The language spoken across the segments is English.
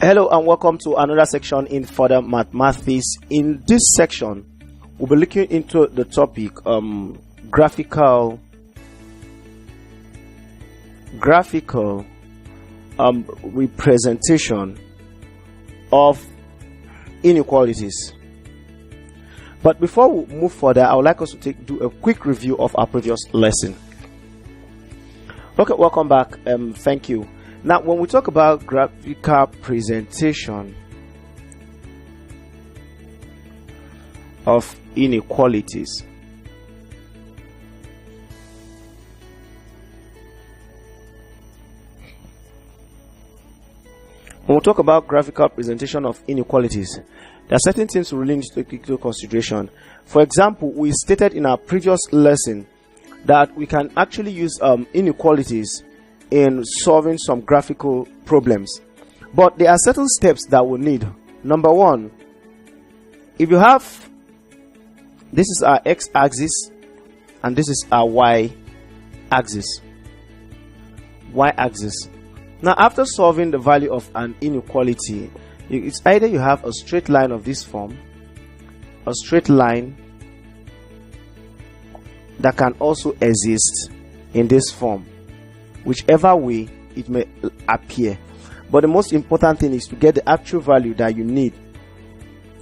Hello and welcome to another section in further mathematics. In this section, we'll be looking into the topic graphical representation of inequalities. But before we move further, I would like us to do a quick review of our previous lesson. Okay, welcome back. Thank you. Now, when we talk about graphical presentation of inequalities, there are certain things we really need to take into consideration. For example, we stated in our previous lesson that we can actually use inequalities in solving some graphical problems, but there are certain steps that we need. Number one, if you have, this is our x-axis and this is our y-axis. Now, after solving the value of an inequality, it's either you have a straight line of this form, a straight line that can also exist in this form, whichever way it may appear. But the most important thing is to get the actual value that you need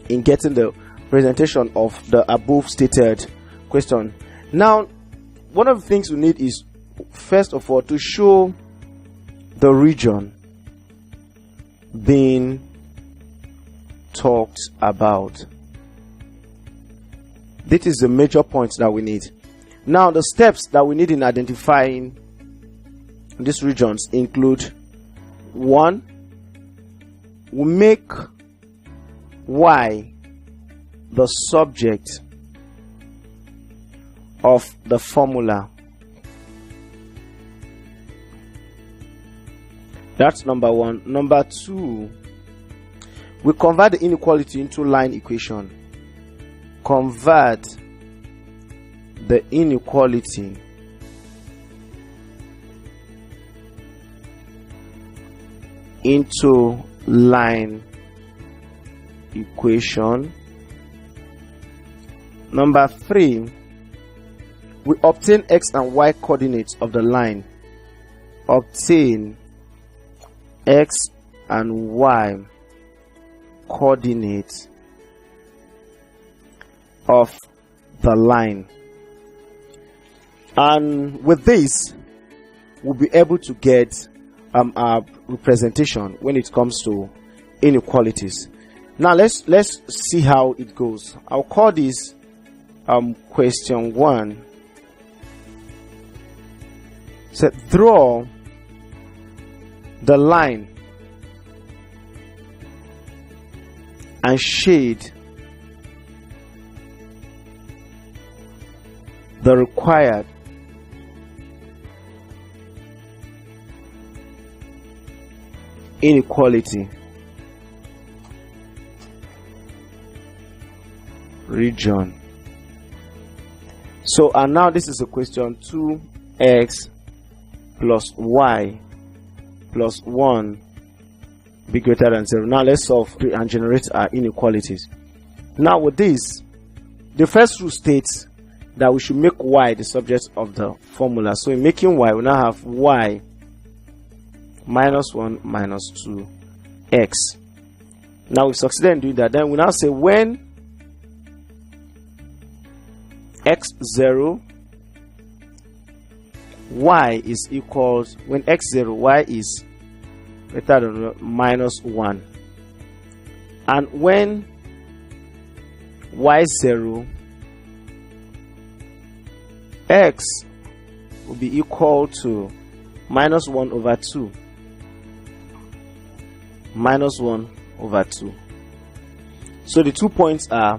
in getting the presentation of the above stated question. Now, one of the things we need is, first of all, to show the region being talked about. This is the major point that we need. Now, the steps that we need in identifying these regions include: 1, we make y the subject of the formula. That's number 1. Number 2, we convert the inequality into line equation. Convert the inequality into line equation. Number 3, we obtain x and y coordinates of the line. Obtain x and y coordinates of the line, and with this we'll be able to get our representation when it comes to inequalities. Now let's see how it goes. I'll call this question 1. So draw the line and shade the required inequality region. So, and now this is a question: 2x plus y plus 1 be greater than 0. Now let's solve and generate our inequalities. Now with this, the first rule states that we should make y the subject of the formula. So in making y, we now have y minus 1 minus 2x. Now we've succeeded in doing that. Then we now say when x0 y is equals, when x0 y is greater than minus 1, and when y0 x will be equal to minus 1 over 2. Minus 1 over 2. So the 2 points are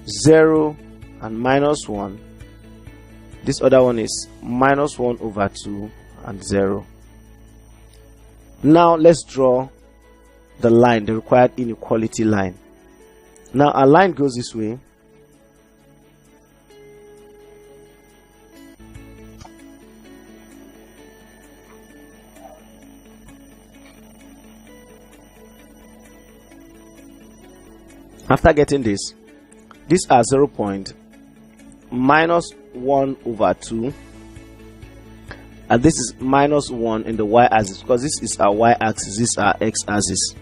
0 and minus 1. This other one is minus 1 over 2 and 0. Now let's draw the line, the required inequality line. Now our line goes this way. After getting this, these are 0 point minus 1 over 2, and this is minus 1 in the y-axis, because this is our y-axis, this is our x-axis.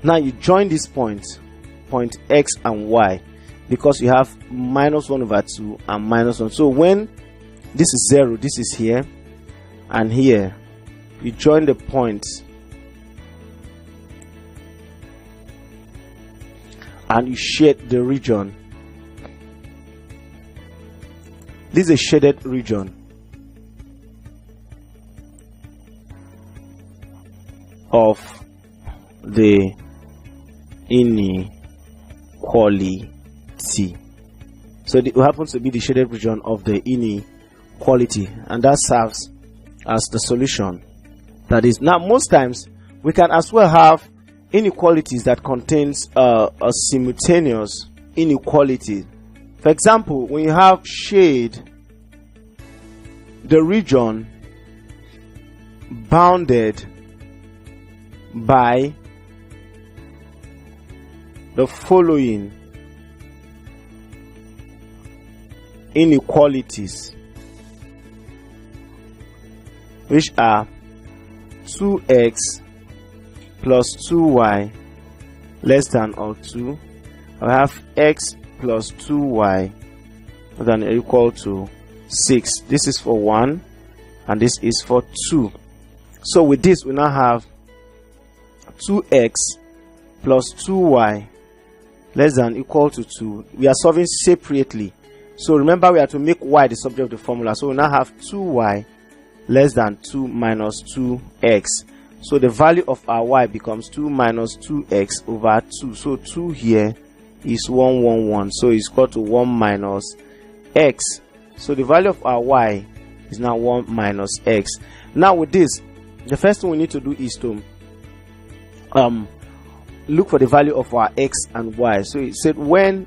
Now you join this point x and y, because you have minus 1 over 2 and minus 1. So when this is 0, this is here and here, you join the points and you shade the region. This is a shaded region of the inequality. So it happens to be the shaded region of the inequality, and that serves as the solution. That is, now most times we can as well have inequalities that contains a simultaneous inequality. For example, when you have shade the region bounded by the following inequalities, which are 2x plus 2y less than or 2. I have x plus 2y than or equal to 6. This is for 1 and this is for 2. So with this we now have 2x plus 2y less than or equal to 2. We are solving separately, so remember we have to make y the subject of the formula. So we now have 2y less than 2 minus 2x. So the value of our y becomes 2 minus 2x over 2. So 2 here is 1, 1, 1. So it's equal to 1 minus x. So the value of our y is now 1 minus x. Now with this, the first thing we need to do is to look for the value of our x and y. So it said when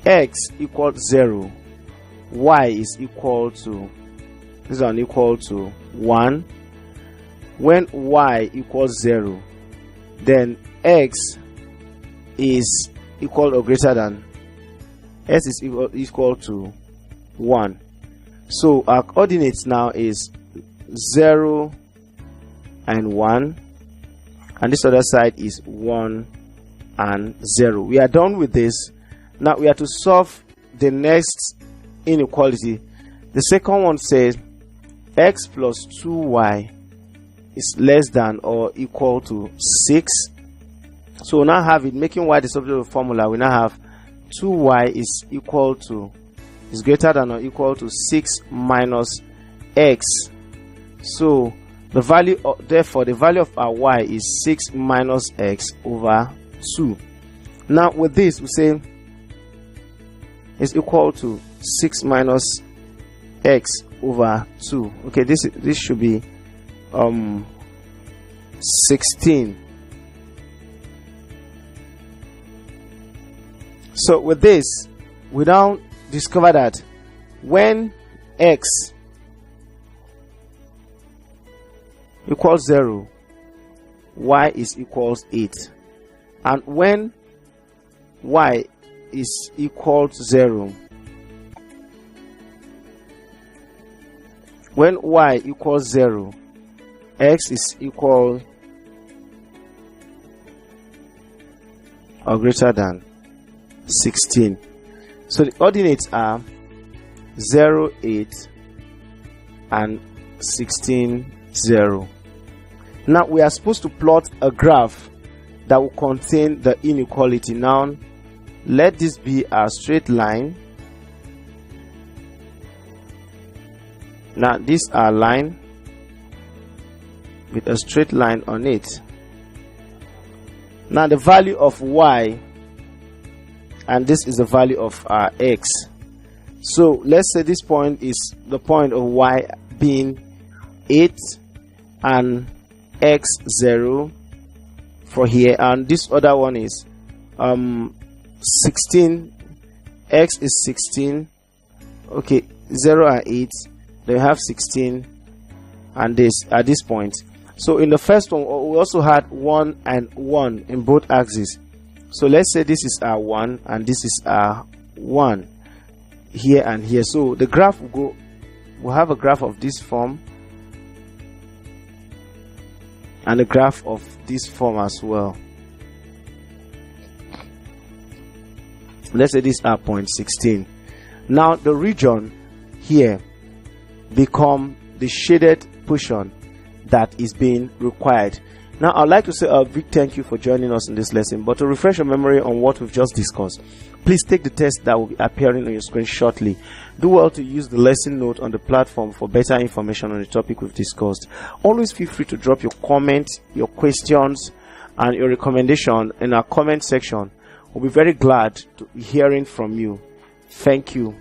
x equals 0, y is equal to, this is unequal to 1. When y equals 0, then x is equal or greater than, s is equal to 1. So our coordinates now is 0 and 1, and this other side is 1 and 0. We are done with this. Now we have to solve the next inequality. The second one says x plus 2y is less than or equal to 6. So we now have it, making y the subject of the formula, we now have 2y is equal to, is greater than or equal to 6 minus x. So the value of, therefore the value of our y is 6 minus x over 2. Now with this we say is equal to 6 minus x over 2. Okay, this should be 16. So with this, we now discover that when x equals 0, y is equals 8, and when y is equal to 0, when y equals 0, x is equal or greater than 16. So the coordinates are 0, 8 and 16, 0. Now we are supposed to plot a graph that will contain the inequality. Now let this be a straight line. Now this is a line with a straight line on it. Now the value of y, and this is the value of our x. So let's say this point is the point of y being 8 and x 0 for here, and this other one is 16, x is 16. Okay, 0 and 8, they have 16, and this at this point. So in the first one, we also had 1 and 1 in both axes. So let's say this is our 1 and this is our 1 here and here. So the graph we'll have a graph of this form and a graph of this form as well. Let's say this is our point 16. Now the region here become the shaded portion that is being required. Now I'd like to say a big thank you for joining us in this lesson, but to refresh your memory on what we've just discussed, please take the test that will be appearing on your screen shortly. Do well to use the lesson note on the platform for better information on the topic we've discussed. Always feel free to drop your comments, your questions and your recommendation in our comment section. We'll be very glad to be hearing from you. Thank you.